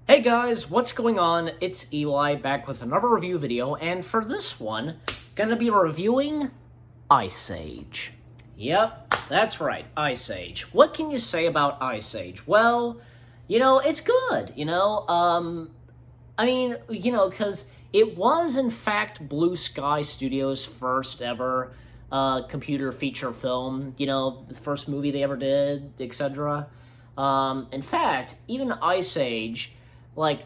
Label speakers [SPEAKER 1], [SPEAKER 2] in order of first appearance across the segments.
[SPEAKER 1] Hey guys, what's going on? It's Eli back with another review video, and for this one, gonna be reviewing Ice Age. Yep, that's right, Ice Age. What can you say about Ice Age? Well, it's good, because it was in fact Blue Sky Studios' first ever computer feature film, the first movie they ever did, etc. In fact, even Ice Age, like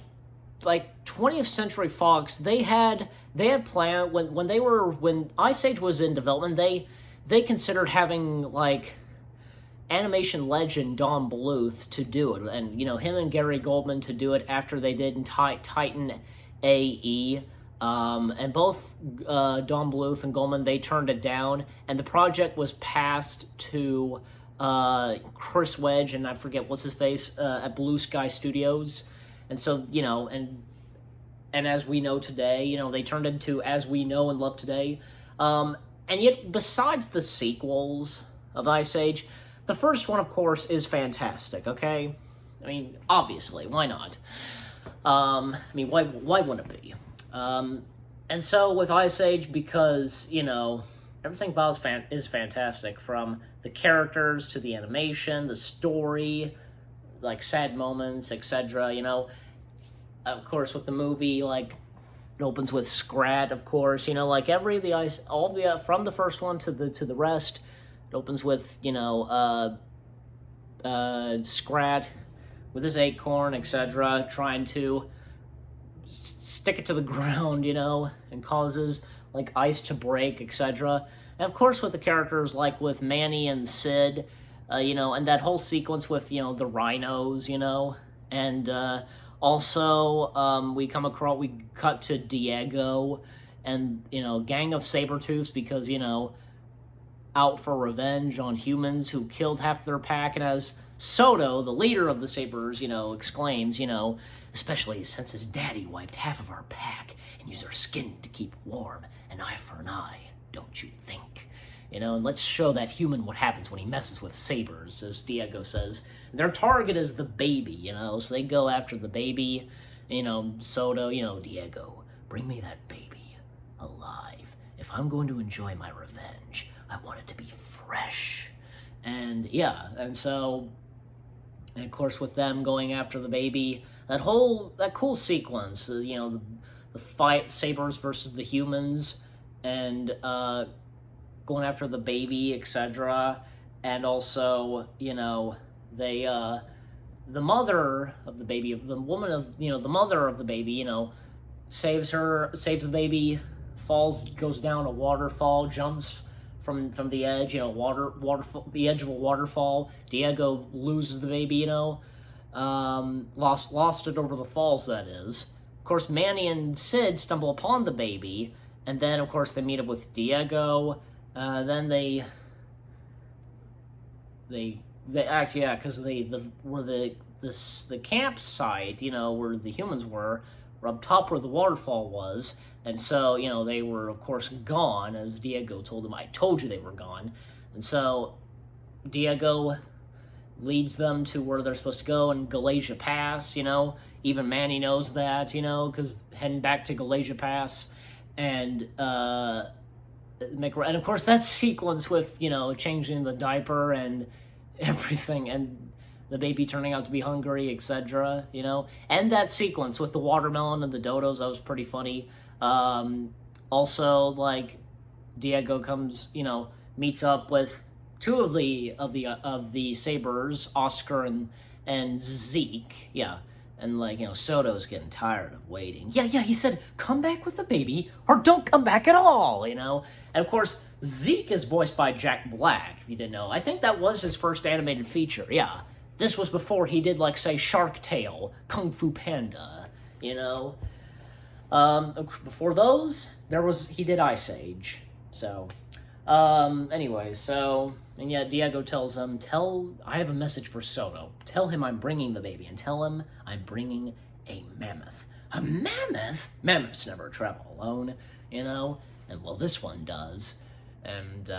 [SPEAKER 1] 20th Century Fox, they had planned when Ice Age was in development, they considered having like animation legend Don Bluth to do it, and him and Gary Goldman to do it after they did in Titan AE. And both Don Bluth and Goldman, they turned it down, and the project was passed to Chris Wedge, and I forget what's his face, at Blue Sky Studios. And so, and as we know today, they turned into As We Know and Love Today. And yet, besides the sequels of Ice Age, the first one, of course, is fantastic, okay? I mean, obviously, why not? Why wouldn't it be? And so with Ice Age, because, everything about it is fantastic, from the characters to the animation, the story, like sad moments, etc. Of course, with the movie, like it opens with Scrat. Of course, like from the first one to the rest, it opens with Scrat with his acorn, etc., trying to stick it to the ground, and causes like ice to break, etc. And of course, with the characters like with Manny and Sid. And that whole sequence with, the rhinos, and also we cut to Diego and, gang of Sabertooths because, out for revenge on humans who killed half their pack, and as Soto, the leader of the Sabers, exclaims, especially since his daddy wiped half of our pack and used our skin to keep warm, an eye for an eye, don't you think? And let's show that human what happens when he messes with sabers, as Diego says. Their target is the baby, so they go after the baby, Soto, Diego, bring me that baby alive. If I'm going to enjoy my revenge, I want it to be fresh. And yeah, and so, and of course with them going after the baby, that cool sequence, the fight, Sabers versus the humans, and, going after the baby, etc. And also, they, the mother of the baby, the mother of the baby, saves the baby, goes down a waterfall, jumps from the edge, the edge of a waterfall. Diego loses the baby, lost it over the falls, that is. Of course, Manny and Sid stumble upon the baby, and then, of course, they meet up with Diego. Then they act, yeah, because the campsite, where the humans were up top where the waterfall was, and so, they were, of course, gone, as Diego told them, I told you they were gone. And so Diego leads them to where they're supposed to go, in Galatia Pass, even Manny knows that, because heading back to Galatia Pass, and of course that sequence with changing the diaper and everything, and the baby turning out to be hungry, etc. And that sequence with the watermelon and the dodos, that was pretty funny. Also, like, Diego comes, meets up with two of the Sabers, Oscar and Zeke, yeah. And, Soto's getting tired of waiting. Yeah, he said, come back with the baby, or don't come back at all, And, of course, Zeke is voiced by Jack Black, if you didn't know. I think that was his first animated feature, yeah. This was before he did, say, Shark Tale, Kung Fu Panda, Before those, he did Ice Age. So, anyways, and yeah, Diego tells him, I have a message for Soto. Tell him I'm bringing the baby, and tell him I'm bringing a mammoth. A mammoth? Mammoths never travel alone, And, well, this one does. And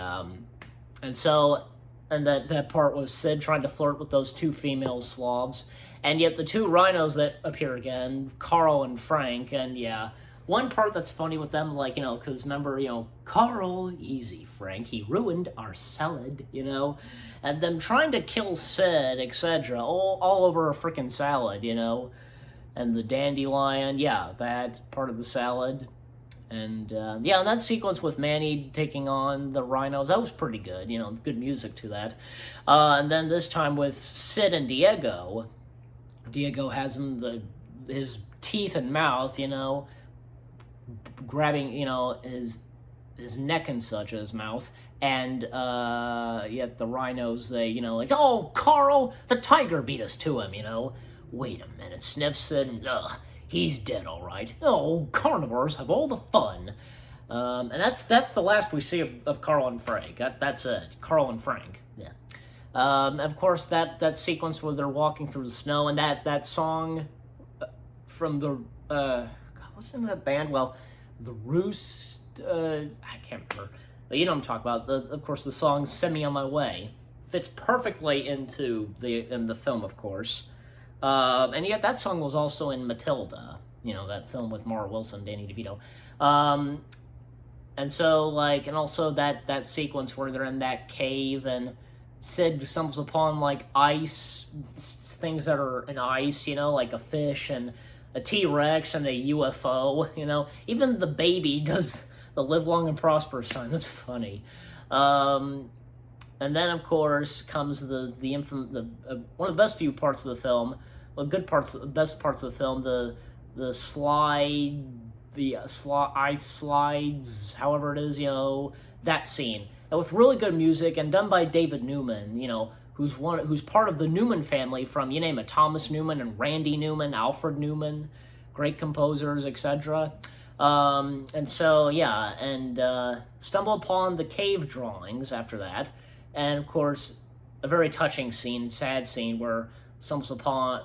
[SPEAKER 1] so, and that part was Sid trying to flirt with those two female Slavs. And yet the two rhinos that appear again, Carl and Frank, and yeah, one part that's funny with them, like, because remember, Carl, easy, Frank, he ruined our salad, and them trying to kill Sid, etc., all over a freaking salad, and the dandelion, yeah, that's part of the salad. And yeah, and that sequence with Manny taking on the rhinos, that was pretty good, good music to that. And then this time with Sid and Diego has his teeth and mouth, grabbing, his neck and such, his mouth, and yet the rhinos, they, like, oh, Carl, the tiger beat us to him, Wait a minute, Sniff said, ugh, he's dead, all right. Oh, carnivores have all the fun. And that's the last we see of Carl and Frank. That's it, Carl and Frank, yeah. Of course, that sequence where they're walking through the snow, and that song from the, God, what's the name of that band? Well, the Roost, I can't remember. But you know what I'm talking about. Of course, the song "Send Me on My Way" fits perfectly in the film, of course. And yet that song was also in Matilda, that film with Mara Wilson, Danny DeVito. And so, and also that sequence where they're in that cave and Sid stumbles upon, ice, things that are in ice, like a fish and a T-Rex and a UFO, Even the baby does the live long and prosper sign. That's funny. And then, of course, comes one of the best few parts of the film, best parts of the film, the ice slides, however it is, that scene. And with really good music and done by David Newman, who's part of the Newman family from, you name it, Thomas Newman and Randy Newman, Alfred Newman, great composers, etc. And so, yeah, and stumble upon the cave drawings after that. And, of course, a very touching scene, sad scene, where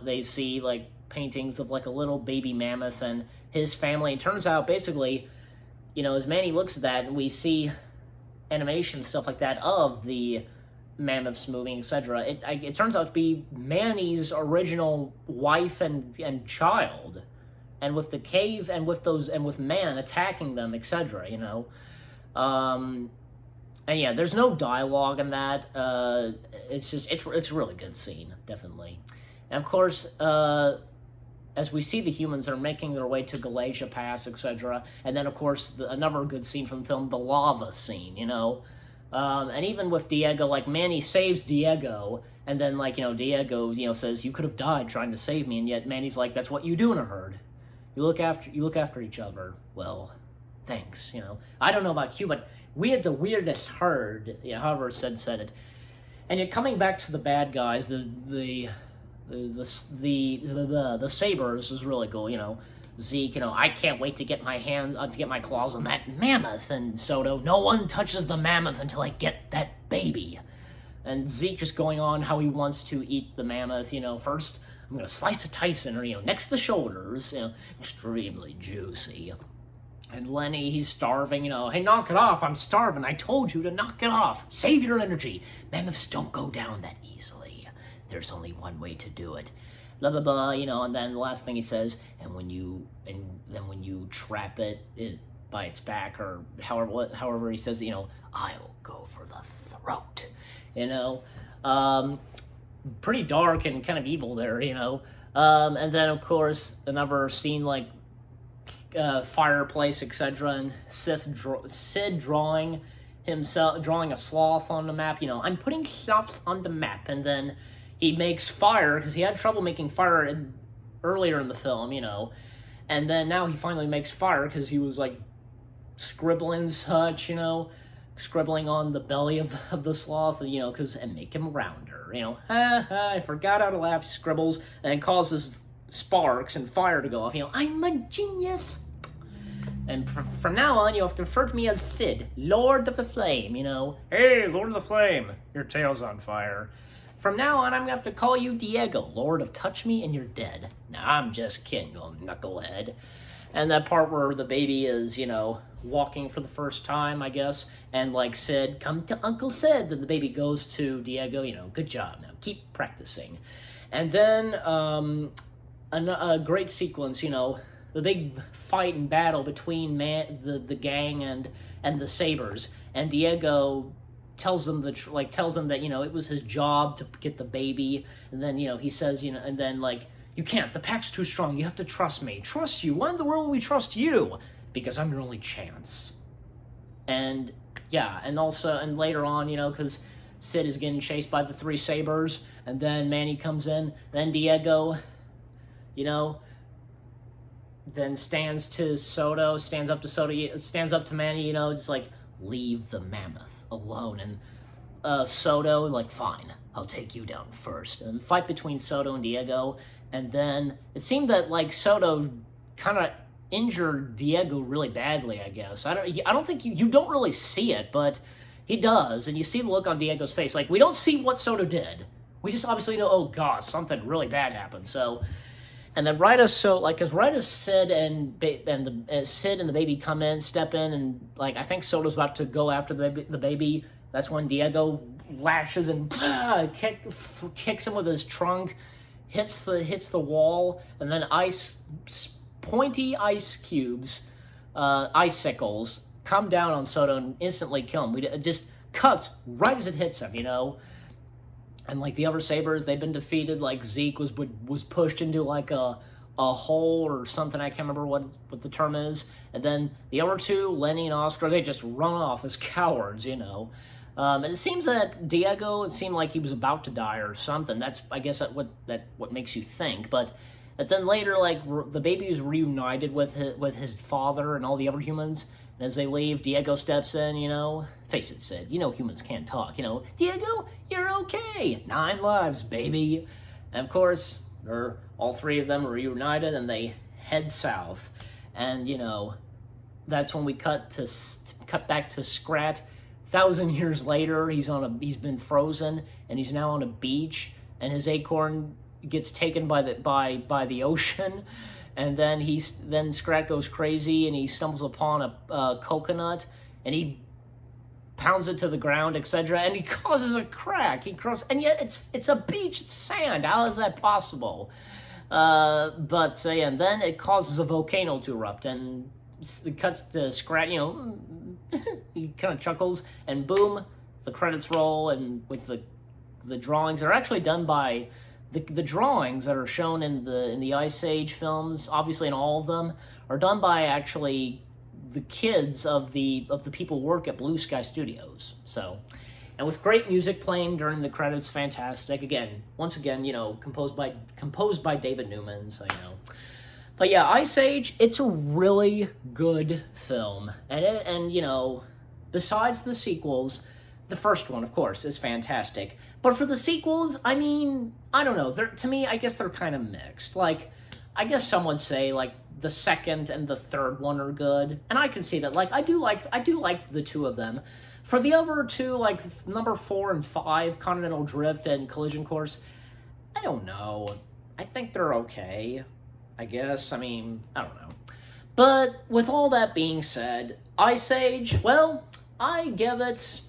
[SPEAKER 1] they see, paintings of, a little baby mammoth and his family. It turns out, basically, as Manny looks at that, and we see animation, stuff like that, of the mammoths moving, etc., it turns out to be Manny's original wife and child. And with the cave, and with man attacking them, etc., and yeah, there's no dialogue in that. It's a really good scene, definitely. And of course, as we see the humans are making their way to Galatia Pass, etc., and then of course another good scene from the film, the lava scene, and even with Diego, Manny saves Diego, and then Diego, says, you could have died trying to save me, and yet Manny's like, that's what you do in a herd. You look after each other. Well, thanks, I don't know about you, but we had the weirdest herd, however Sid said it. And yet coming back to the bad guys, the Sabers is really cool, Zeke, I can't wait to get my claws on that mammoth, and Soto, no one touches the mammoth until I get that baby. And Zeke just going on how he wants to eat the mammoth, first I'm gonna slice a Tyson, or, next to the shoulders, extremely juicy. And Lenny, he's starving, hey, knock it off, I'm starving, I told you to knock it off, save your energy, mammoths don't go down that easily, there's only one way to do it, blah, blah, blah, and then the last thing he says, and then when you trap it by its back, or however he says, I'll go for the throat, pretty dark and kind of evil there, and then, of course, another scene, fireplace, etc., and Sid drawing a sloth on the map. I'm putting sloths on the map, and then he makes fire because he had trouble making fire earlier in the film, and then now he finally makes fire because he was scribbling such, scribbling on the belly of the sloth, and make him rounder, I forgot how to laugh, scribbles, and causes sparks and fire to go off, I'm a genius. And from now on, you have to refer to me as Sid, Lord of the Flame, Hey, Lord of the Flame, your tail's on fire. From now on, I'm going to have to call you Diego, Lord of Touch Me and You're Dead. Nah, I'm just kidding, you knucklehead. And that part where the baby is, walking for the first time, I guess, and Sid, come to Uncle Sid, then the baby goes to Diego, good job, now keep practicing. And then a great sequence, the big fight and battle between the gang and the Sabers, and Diego tells them tells them that it was his job to get the baby, and then he says and then you can't, the pack's too strong, you have to trust me. Trust you? Why in the world would we trust you? Because I'm your only chance. And yeah, and later on, because Sid is getting chased by the three Sabers, and then Manny comes in, then Diego, then stands up to Soto, stands up to Manny, just leave the mammoth alone. And Soto, fine, I'll take you down first. And fight between Soto and Diego, and then it seemed that Soto kind of injured Diego really badly, I guess. I don't think you don't really see it, but he does, and you see the look on Diego's face. We don't see what Soto did. We just obviously know, oh gosh, something really bad happened. So, and then right as Sid and the baby step in, and I think Soto's about to go after the baby. That's when Diego lashes and kicks him with his trunk, hits the wall, and then pointy ice cubes, icicles, come down on Soto and instantly kill him. It just cuts right as it hits him, And the other Sabers, they've been defeated. Zeke was pushed into a hole or something. I can't remember what the term is. And then the other two, Lenny and Oscar, they just run off as cowards, And it seems that Diego, it seemed like he was about to die or something. That's, I guess, what makes you think. But then later, the baby is reunited with his father and all the other humans. And as they leave, Diego steps in, face it, Sid, humans can't talk, Diego, you're okay, 9 lives, baby. And of course, all three of them are reunited, and they head south. And, that's when we cut back to Scrat. 1,000 years later, he's been frozen, and he's now on a beach, and his acorn gets taken by the ocean. And then Scrat goes crazy, and he stumbles upon a coconut, and he pounds it to the ground, etc., and he causes a crack. And yet it's a beach, it's sand. How is that possible? And then it causes a volcano to erupt, and it cuts to Scrat. He kind of chuckles, and boom, the credits roll, and with the drawings are actually done by. The drawings that are shown in the Ice Age films, obviously in all of them, are done by actually the kids of the people who work at Blue Sky Studios. So, and with great music playing during the credits, fantastic. Once again, composed by David Newman. So but yeah, Ice Age, it's a really good film, and besides the sequels. The first one, of course, is fantastic. But for the sequels, I don't know. To me, I guess they're kind of mixed. I guess some would say, the second and the third one are good. And I can see that. I do like the two of them. For the other two, number 4 and 5, Continental Drift and Collision Course, I don't know. I think they're okay, I guess. I don't know. But with all that being said, Ice Age, well, I give it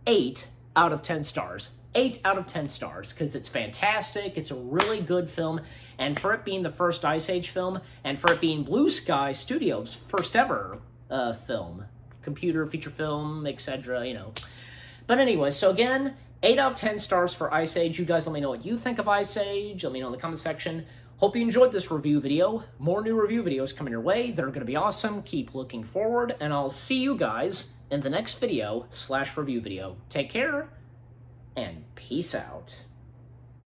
[SPEAKER 1] 8 out of 10 stars. 8 out of 10 stars, because it's fantastic, it's a really good film, and for it being the first Ice Age film, and for it being Blue Sky Studios' first ever film, computer, feature film, etc., But anyway, so again, 8 out of 10 stars for Ice Age. You guys let me know what you think of Ice Age, let me know in the comment section. Hope you enjoyed this review video. More new review videos coming your way. They're going to be awesome. Keep looking forward, and I'll see you guys in the next video /review video. Take care, and peace out.